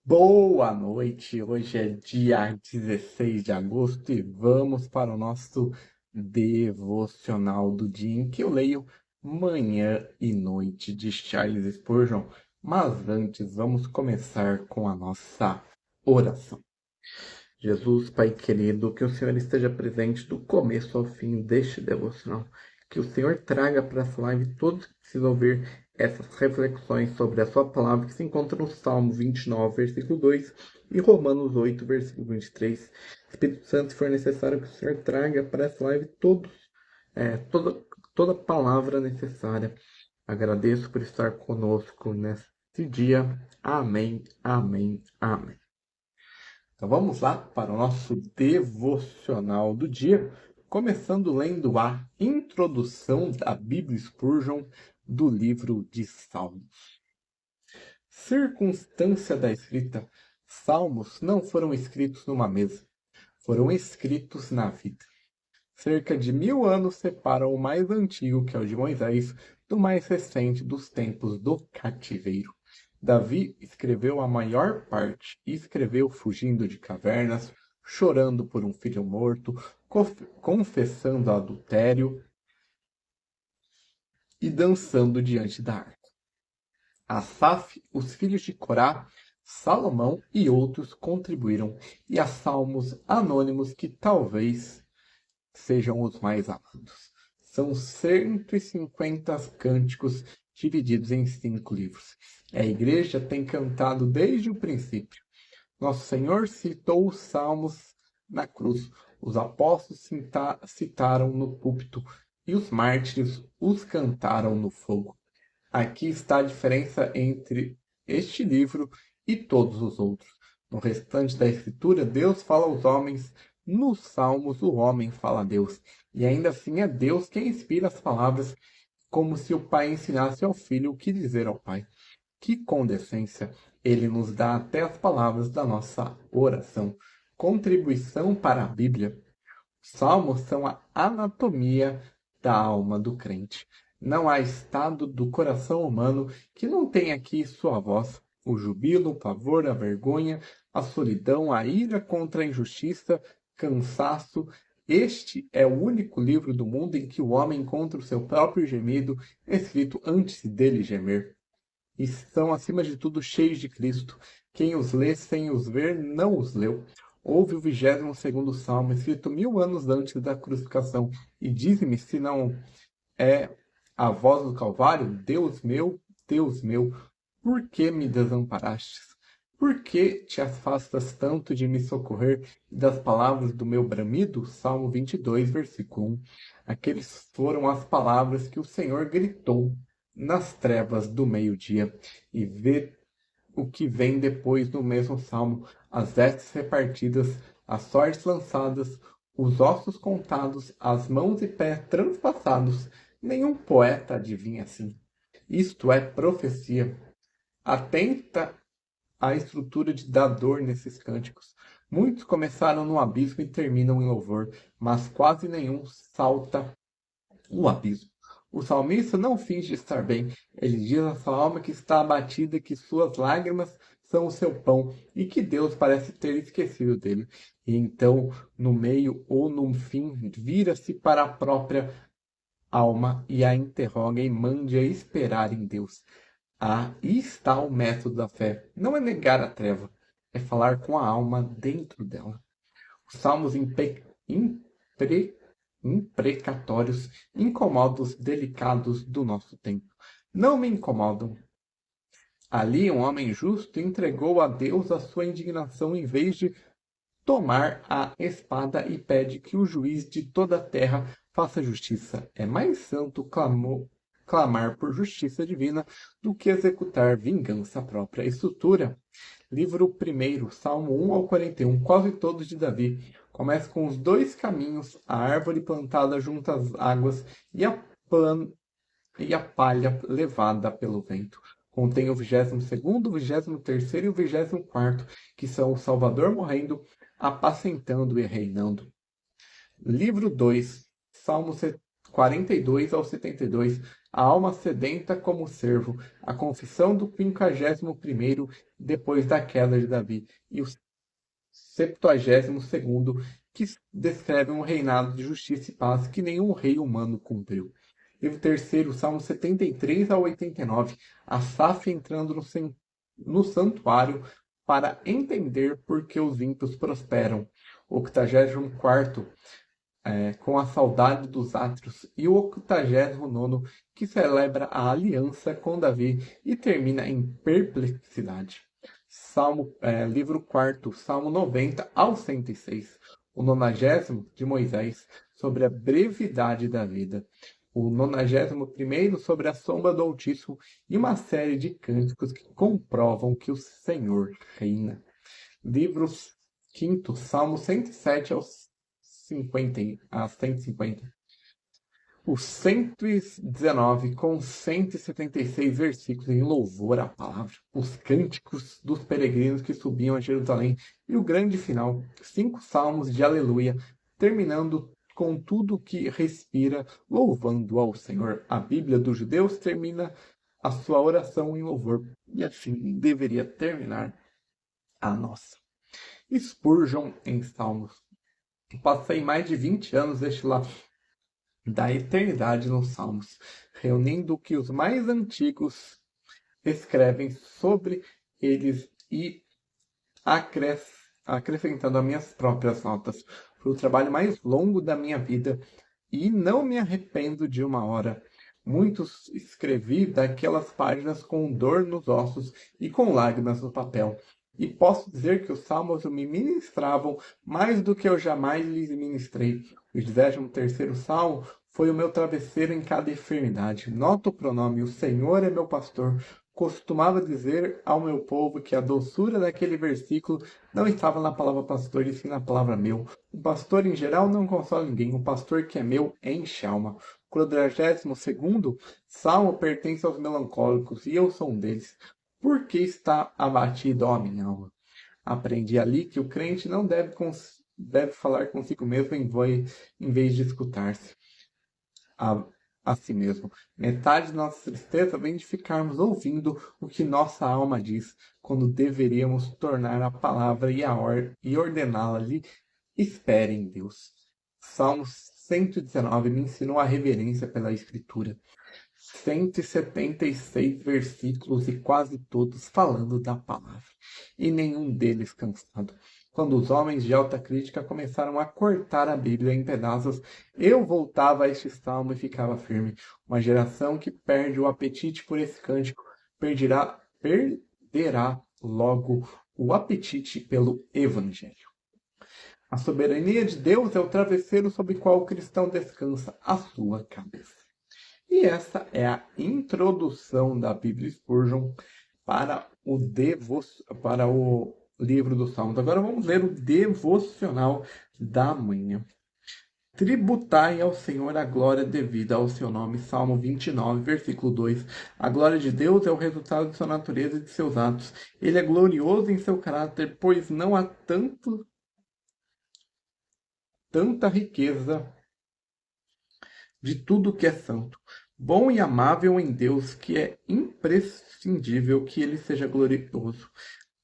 Boa noite, hoje é dia 16 de agosto e vamos para o nosso devocional do dia em que eu leio Manhã e Noite de Charles Spurgeon. Mas antes, vamos começar com a nossa oração. Jesus, Pai querido, que o Senhor esteja presente do começo ao fim deste devocional. Que o Senhor traga para essa live todos que precisam ouvir essas reflexões sobre a sua palavra que se encontra no Salmo 29, versículo 2 e Romanos 8, versículo 23. Espírito Santo, se for necessário que o Senhor traga para essa live toda palavra necessária. Agradeço por estar conosco neste dia. Amém, amém, amém. Então vamos lá para o nosso devocional do dia, começando lendo a introdução da Bíblia Spurgeon do livro de Salmos. Circunstância da escrita: Salmos não foram escritos numa mesa, foram escritos na vida. Cerca de 1000 anos separam o mais antigo, que é o de Moisés, do mais recente dos tempos do cativeiro. Davi escreveu a maior parte, e escreveu fugindo de cavernas, chorando por um filho morto, confessando adultério e dançando diante da arca. Asaf, os filhos de Corá, Salomão e outros contribuíram, e há salmos anônimos que talvez sejam os mais amados. São 150 cânticos divididos em 5 livros. A igreja tem cantado desde o princípio. Nosso Senhor citou os salmos na cruz. Os apóstolos citaram no púlpito e os mártires os cantaram no fogo. Aqui está a diferença entre este livro e todos os outros. No restante da Escritura, Deus fala aos homens. Nos Salmos, o homem fala a Deus. E ainda assim é Deus quem inspira as palavras, como se o pai ensinasse ao filho o que dizer ao pai. Que condescência! Ele nos dá até as palavras da nossa oração. Contribuição para a Bíblia. Os Salmos são a anatomia da alma do crente. Não há estado do coração humano que não tenha aqui sua voz. O jubilo, o pavor, a vergonha, a solidão, a ira contra a injustiça, cansaço. Este é o único livro do mundo em que o homem encontra o seu próprio gemido, escrito antes dele gemer. E são, acima de tudo, cheios de Cristo. Quem os lê sem os ver, não os leu. Houve o 22º Salmo, escrito 1000 anos antes da crucificação. E dize-me se não é a voz do Calvário: Deus meu, por que me desamparastes? Por que te afastas tanto de me socorrer e das palavras do meu bramido? Salmo 22, versículo 1. Aqueles foram as palavras que o Senhor gritou nas trevas do meio-dia. E vê o que vem depois no mesmo salmo: as vestes repartidas, as sortes lançadas, os ossos contados, as mãos e pés transpassados. Nenhum poeta adivinha assim. Isto é profecia. Atenta à estrutura de dar dor nesses cânticos. Muitos começaram no abismo e terminam em louvor, mas quase nenhum salta o abismo. O salmista não finge estar bem. Ele diz à sua alma que está abatida, que suas lágrimas são o seu pão e que Deus parece ter esquecido dele. E então, no meio ou no fim, vira-se para a própria alma e a interroga e mande-a esperar em Deus. Aí está o método da fé. Não é negar a treva, é falar com a alma dentro dela. Os salmos imprecatórios incomodam os delicados do nosso tempo. Não me incomodam. Ali um homem justo entregou a Deus a sua indignação em vez de tomar a espada e pede que o juiz de toda a terra faça justiça. É mais santo clamar por justiça divina do que executar vingança própria. Estrutura. Livro 1, Salmo 1 ao 41, quase todos de Davi. Começa com os 2 caminhos, a árvore plantada junto às águas e a palha levada pelo vento. Contém o 22º, o 23º e o 24º, que são o Salvador morrendo, apacentando e reinando. Livro 2, Salmos 42 ao 72, A alma sedenta como servo, a confissão do 51º, depois da queda de Davi, e o 72º, que descreve um reinado de justiça e paz que nenhum rei humano cumpriu. Livro terceiro, Salmos 73 a 89, Asaf entrando no santuário para entender por que os ímpios prosperam. 84º, com a saudade dos átrios, e o 89º, que celebra a aliança com Davi e termina em perplexidade. Livro 4º, Salmo 90 ao 106. O 90º de Moisés, sobre a brevidade da vida. O 91º sobre a sombra do Altíssimo, e uma série de cânticos que comprovam que o Senhor reina. Livro 5º, Salmo 107 aos 150. O 119 com 176 versículos em louvor à palavra. Os cânticos dos peregrinos que subiam a Jerusalém. E o grande final, 5 salmos de aleluia, terminando com tudo que respira, louvando ao Senhor. A Bíblia dos judeus termina a sua oração em louvor. E assim deveria terminar a nossa. Spurgeon em Salmos. Passei mais de 20 anos deste lado da eternidade nos Salmos, reunindo o que os mais antigos escrevem sobre eles e acrescentando as minhas próprias notas. Foi o trabalho mais longo da minha vida e não me arrependo de uma hora. Muitos escrevi daquelas páginas com dor nos ossos e com lágrimas no papel. E posso dizer que os salmos me ministravam mais do que eu jamais lhes ministrei. O 23º salmo foi o meu travesseiro em cada enfermidade. Nota o pronome, o Senhor é meu pastor. Costumava dizer ao meu povo que a doçura daquele versículo não estava na palavra pastor, e sim na palavra meu. O pastor em geral não consola ninguém, o pastor que é meu enche a alma. O 42º salmo pertence aos melancólicos, e eu sou um deles. Por que está abatido, ó minha alma? Aprendi ali que o crente não deve falar consigo mesmo em vez de escutar-se a si mesmo. Metade de nossa tristeza vem de ficarmos ouvindo o que nossa alma diz, quando deveríamos tornar a palavra e ordená-la-lhe. Espere em Deus. Salmos 119 me ensinou a reverência pela Escritura. 176 versículos e quase todos falando da palavra, e nenhum deles cansado. Quando os homens de alta crítica começaram a cortar a Bíblia em pedaços, eu voltava a este salmo e ficava firme. Uma geração que perde o apetite por esse cântico perderá logo o apetite pelo Evangelho. A soberania de Deus é o travesseiro sobre o qual o cristão descansa a sua cabeça. E essa é a introdução da Bíblia Spurgeon para o livro dos Salmos. Agora vamos ler o devocional da manhã. Tributai ao Senhor a glória devida ao seu nome. Salmo 29, versículo 2. A glória de Deus é o resultado de sua natureza e de seus atos. Ele é glorioso em seu caráter, pois não há tanta riqueza de tudo que é santo. Bom e amável em Deus, que é imprescindível que ele seja glorioso.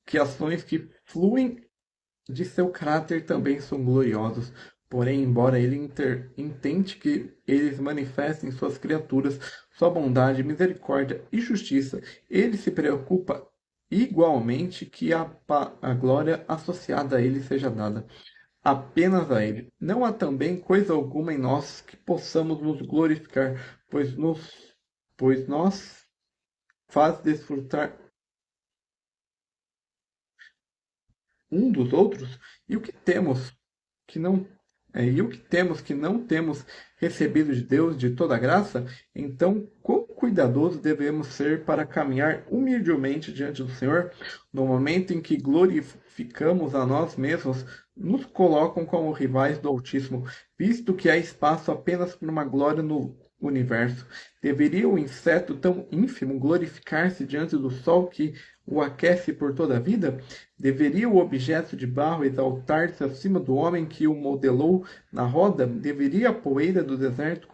Que ações que fluem de seu caráter também são gloriosos. Porém, embora ele intente que eles manifestem suas criaturas sua bondade, misericórdia e justiça, ele se preocupa igualmente que a glória associada a ele seja dada apenas a ele. Não há também coisa alguma em nós que possamos nos glorificar, pois nós faz desfrutar um dos outros, e o que temos que não temos recebido de Deus de toda graça, então quão cuidadosos devemos ser para caminhar humildemente diante do Senhor? No momento em que glorificamos a nós mesmos, nos colocam como rivais do Altíssimo, visto que há espaço apenas para uma glória no universo. Deveria o inseto tão ínfimo glorificar-se diante do sol que o aquece por toda a vida? Deveria o objeto de barro exaltar-se acima do homem que o modelou na roda? Deveria a poeira do deserto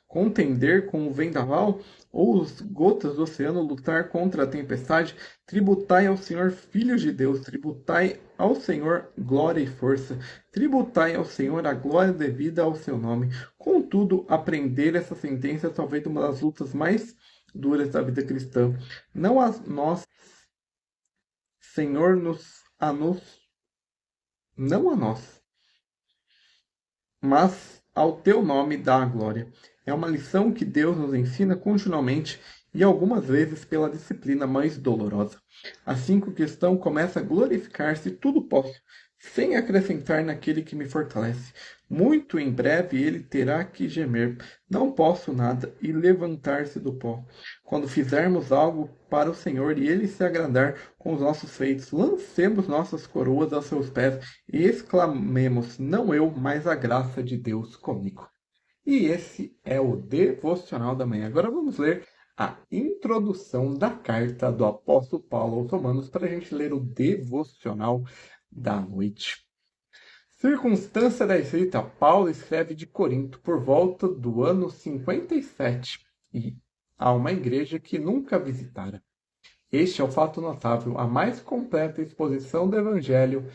contender com o vendaval, ou as gotas do oceano lutar contra a tempestade? Tributai ao Senhor, filhos de Deus, tributai ao Senhor glória e força, tributai ao Senhor a glória devida ao seu nome. Contudo, aprender essa sentença é talvez uma das lutas mais duras da vida cristã. Não a nós, Senhor, não a nós, mas ao teu nome dá a glória. É uma lição que Deus nos ensina continuamente e algumas vezes pela disciplina mais dolorosa. Assim que o cristão começa a glorificar-se, tudo posso, sem acrescentar naquele que me fortalece. Muito em breve ele terá que gemer, não posso nada, e levantar-se do pó. Quando fizermos algo para o Senhor e ele se agradar com os nossos feitos, lancemos nossas coroas aos seus pés e exclamemos: não eu, mas a graça de Deus comigo. E esse é o devocional da manhã. Agora vamos ler a introdução da carta do apóstolo Paulo aos Romanos para a gente ler o devocional da noite. Circunstância da escrita: Paulo escreve de Corinto por volta do ano 57 e a uma igreja que nunca visitara. Este é o fato notável: a mais completa exposição do evangelho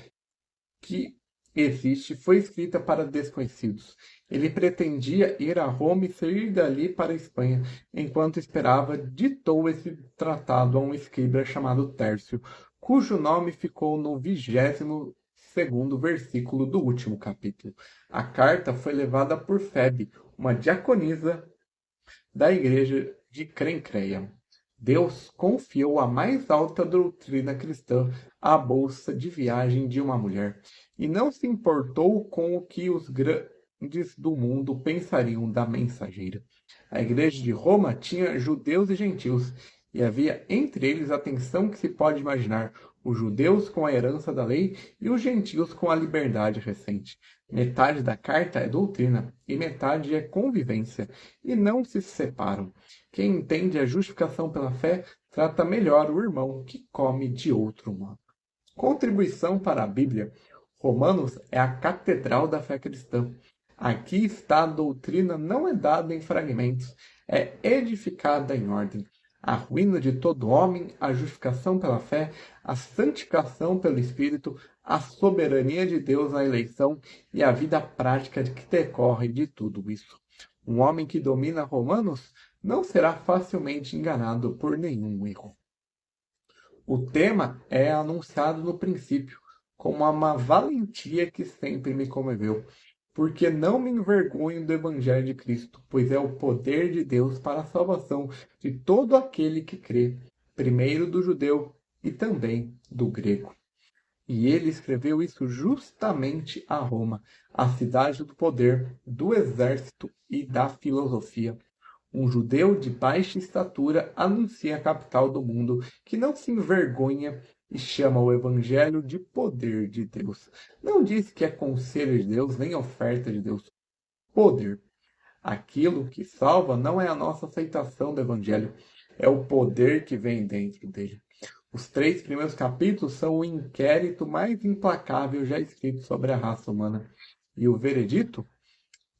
que existe foi escrita para desconhecidos. Ele pretendia ir a Roma e sair dali para a Espanha. Enquanto esperava, ditou esse tratado a um escriba chamado Tércio, cujo nome ficou no 22º versículo do último capítulo. A carta foi levada por Febe, uma diaconisa da igreja de Crencreia. Deus confiou a mais alta doutrina cristã à bolsa de viagem de uma mulher, e não se importou com o que os grandes do mundo pensariam da mensageira. A igreja de Roma tinha judeus e gentios, e havia entre eles a tensão que se pode imaginar: os judeus com a herança da lei e os gentios com a liberdade recente. Metade da carta é doutrina e metade é convivência, e não se separam. Quem entende a justificação pela fé trata melhor o irmão que come de outro modo. Contribuição para a Bíblia. Romanos é a catedral da fé cristã. Aqui está a doutrina, não é dada em fragmentos, é edificada em ordem. A ruína de todo homem, a justificação pela fé, a santificação pelo Espírito, a soberania de Deus na eleição e a vida prática que decorre de tudo isso. Um homem que domina Romanos não será facilmente enganado por nenhum erro. O tema é anunciado no princípio, como uma valentia que sempre me comoveu, porque não me envergonho do Evangelho de Cristo, pois é o poder de Deus para a salvação de todo aquele que crê, primeiro do judeu e também do grego. E ele escreveu isso justamente a Roma, a cidade do poder, do exército e da filosofia. Um judeu de baixa estatura anuncia a capital do mundo, que não se envergonha e chama o evangelho de poder de Deus. Não diz que é conselho de Deus, nem oferta de Deus. Poder. Aquilo que salva não é a nossa aceitação do evangelho, é o poder que vem dentro dele. Os 3 primeiros capítulos são o inquérito mais implacável já escrito sobre a raça humana. E o veredito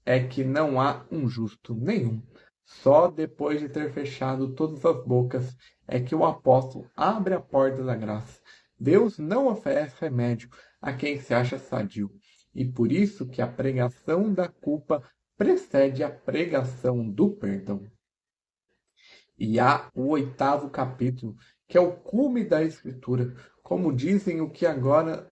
é que não há um justo nenhum. Só depois de ter fechado todas as bocas é que o apóstolo abre a porta da graça. Deus não oferece remédio a quem se acha sadio. E por isso que a pregação da culpa precede a pregação do perdão. E há o 8º capítulo, que é o cume da Escritura, como dizem o que agora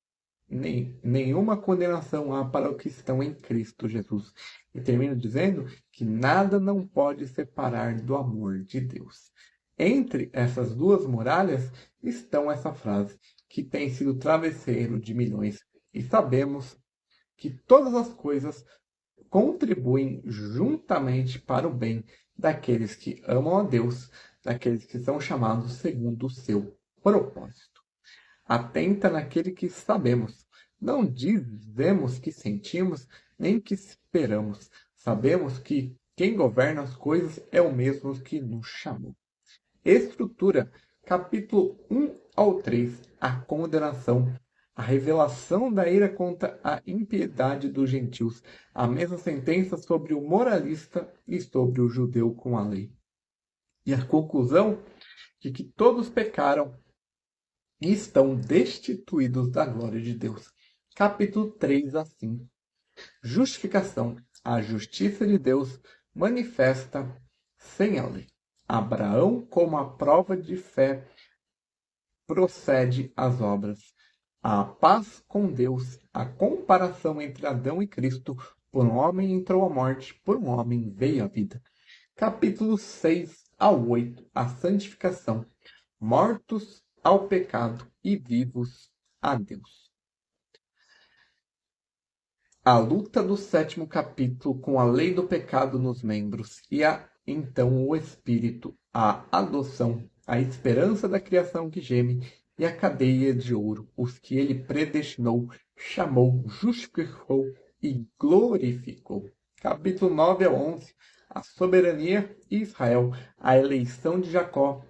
nenhuma condenação há para os que estão em Cristo Jesus. E termino dizendo que nada não pode separar do amor de Deus. Entre essas duas muralhas estão essa frase, que tem sido travesseiro de milhões. E sabemos que todas as coisas contribuem juntamente para o bem daqueles que amam a Deus, daqueles que são chamados segundo o seu propósito. Atenta naquele que sabemos. Não dizemos que sentimos, nem que esperamos. Sabemos que quem governa as coisas é o mesmo que nos chamou. Estrutura, capítulo 1 ao 3, a condenação. a revelação da ira contra a impiedade dos gentios, a mesma sentença sobre o moralista e sobre o judeu com a lei. E a conclusão de que todos pecaram e estão destituídos da glória de Deus. Capítulo 3, assim. Justificação. A justiça de Deus manifesta sem a lei. Abraão, como a prova de fé, procede às obras. A paz com Deus, a comparação entre Adão e Cristo, por um homem entrou a morte, por um homem veio a vida. Capítulo 6 ao 8, a santificação. Mortos ao pecado e vivos a Deus. A luta do 7º capítulo com a lei do pecado nos membros e então o Espírito, a adoção, a esperança da criação que geme e a cadeia de ouro, os que ele predestinou, chamou, justificou e glorificou. Capítulo 9 ao 11, a soberania de Israel, a eleição de Jacó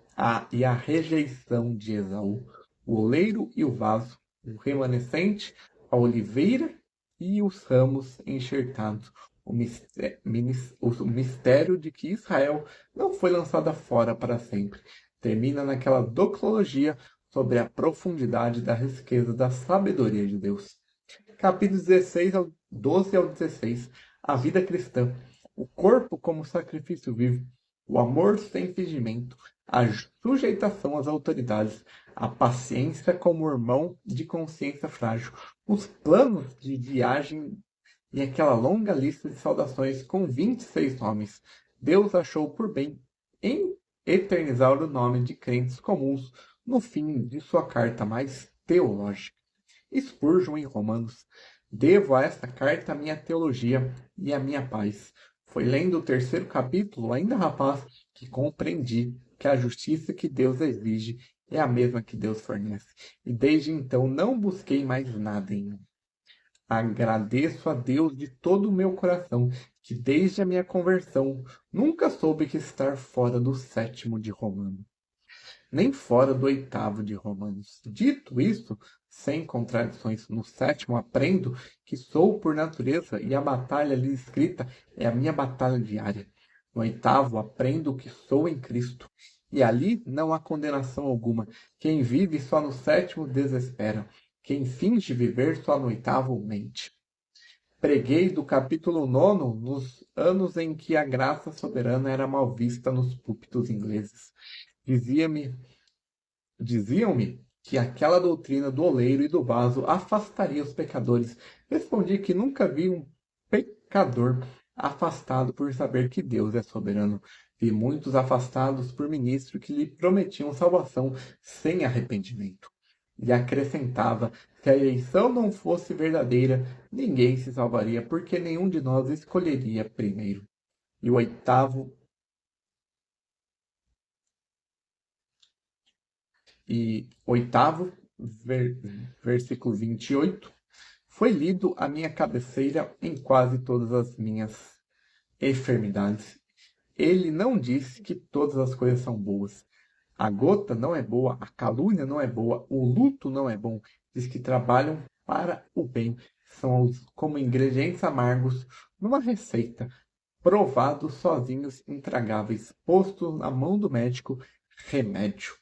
e a rejeição de Esaú, o oleiro e o vaso, o remanescente, a oliveira e os ramos enxertados, o mistério de que Israel não foi lançada fora para sempre. Termina naquela doxologia sobre a profundidade da riqueza da sabedoria de Deus. Capítulos 12 ao 16. A vida cristã. O corpo como sacrifício vivo. O amor sem fingimento. A sujeitação às autoridades. A paciência como irmão de consciência frágil. Os planos de viagem e aquela longa lista de saudações com 26 nomes. Deus achou por bem eternizar o nome de crentes comuns no fim de sua carta mais teológica. Spurgeon em Romanos. Devo a esta carta a minha teologia e a minha paz. Foi lendo o 3º capítulo, ainda rapaz, que compreendi que a justiça que Deus exige é a mesma que Deus fornece. E desde então não busquei mais nada em mim. Agradeço a Deus de todo o meu coração, que desde a minha conversão nunca soube que estar fora do 7º de Romanos, nem fora do 8º de Romanos. Dito isso, sem contradições, no 7º aprendo que sou por natureza e a batalha ali escrita é a minha batalha diária. No 8º aprendo que sou em Cristo, e ali não há condenação alguma. Quem vive só no 7º desespera. Quem finge viver só no 8º mente. Preguei do capítulo 9 nos anos em que a graça soberana era mal vista nos púlpitos ingleses. Diziam-me que aquela doutrina do oleiro e do vaso afastaria os pecadores. Respondi que nunca vi um pecador afastado por saber que Deus é soberano. Vi muitos afastados por ministros que lhe prometiam salvação sem arrependimento. E acrescentava, se a eleição não fosse verdadeira, ninguém se salvaria, porque nenhum de nós escolheria primeiro. E o 8º versículo 28, foi lido à minha cabeceira em quase todas as minhas enfermidades. Ele não disse que todas as coisas são boas. A gota não é boa, a calúnia não é boa, o luto não é bom. Diz que trabalham para o bem. São como ingredientes amargos numa receita, provados sozinhos, intragáveis, postos na mão do médico, remédio.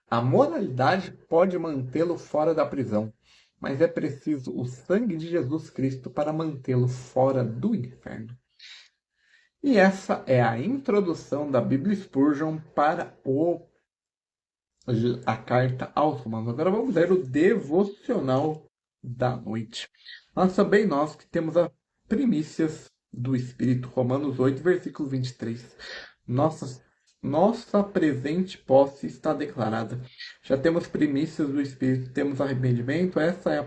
A moralidade pode mantê-lo fora da prisão, mas é preciso o sangue de Jesus Cristo para mantê-lo fora do inferno. E essa é a introdução da Bíblia Spurgeon para a carta aos Romanos. Agora vamos ler o devocional da noite. Mas também nós que temos as primícias do Espírito, Romanos 8, versículo 23. Nossa presente posse está declarada. Já temos primícias do Espírito, temos arrependimento. Essa é a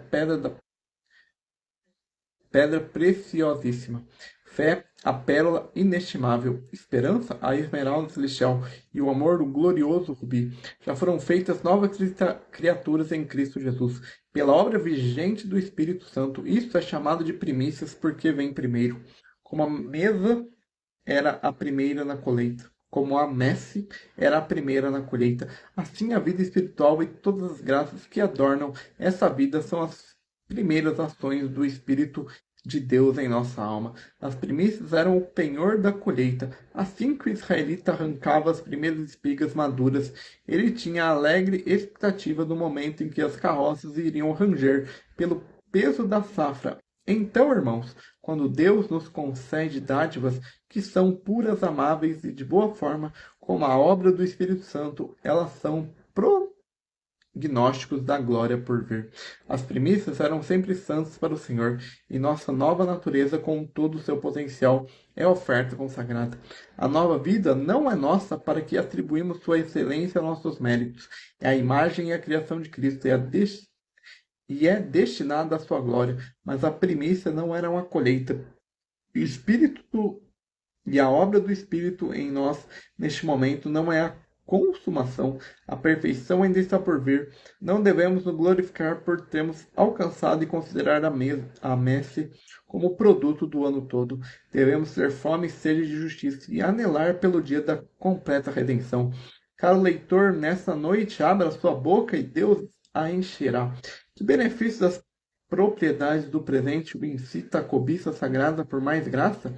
pedra preciosíssima. Fé, a pérola inestimável. Esperança, a esmeralda celestial. E o amor, o glorioso rubi. Já foram feitas novas criaturas em Cristo Jesus. Pela obra vigente do Espírito Santo. Isso é chamado de primícias porque vem primeiro. Como a mesa era a primeira na colheita, como a messe era a primeira na colheita, assim a vida espiritual e todas as graças que adornam essa vida são as primeiras ações do Espírito de Deus em nossa alma. As primícias eram o penhor da colheita. Assim que o israelita arrancava as primeiras espigas maduras, ele tinha a alegre expectativa do momento em que as carroças iriam ranger pelo peso da safra. Então, irmãos, quando Deus nos concede dádivas que são puras, amáveis e de boa forma, como a obra do Espírito Santo, elas são prognósticos da glória por vir. As primícias eram sempre santas para o Senhor, e nossa nova natureza, com todo o seu potencial, é oferta consagrada. A nova vida não é nossa para que atribuímos sua excelência aos nossos méritos. É a imagem e a criação de Cristo, e é destinada à sua glória, mas a primícia não era uma colheita. O Espírito e a obra do Espírito em nós, neste momento, não é a consumação, a perfeição ainda está por vir. Não devemos nos glorificar por termos alcançado e considerar a messe como produto do ano todo. Devemos ter fome e sede de justiça e anelar pelo dia da completa redenção. Caro leitor, nessa noite, abra sua boca e Deus a encherá. Que benefício das propriedades do presente o incita a cobiça sagrada por mais graça?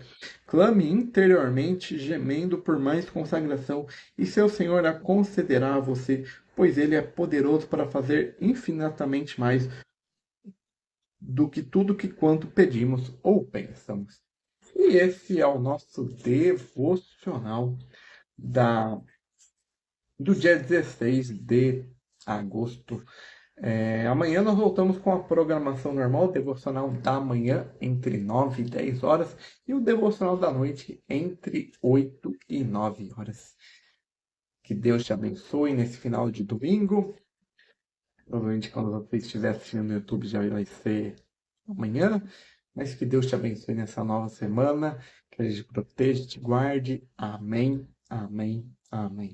Clame interiormente, gemendo por mais consagração, e seu Senhor a concederá a você, pois ele é poderoso para fazer infinitamente mais do que tudo que quanto pedimos ou pensamos. E esse é o nosso devocional do dia 16 de agosto. Amanhã nós voltamos com a programação normal, o devocional da manhã entre 9 e 10 horas e o devocional da noite entre 8 e 9 horas. Que Deus te abençoe nesse final de domingo. Provavelmente quando você estiver assistindo no YouTube já vai ser amanhã, mas que Deus te abençoe nessa nova semana, que a gente proteja, te guarde. Amém, amém, amém.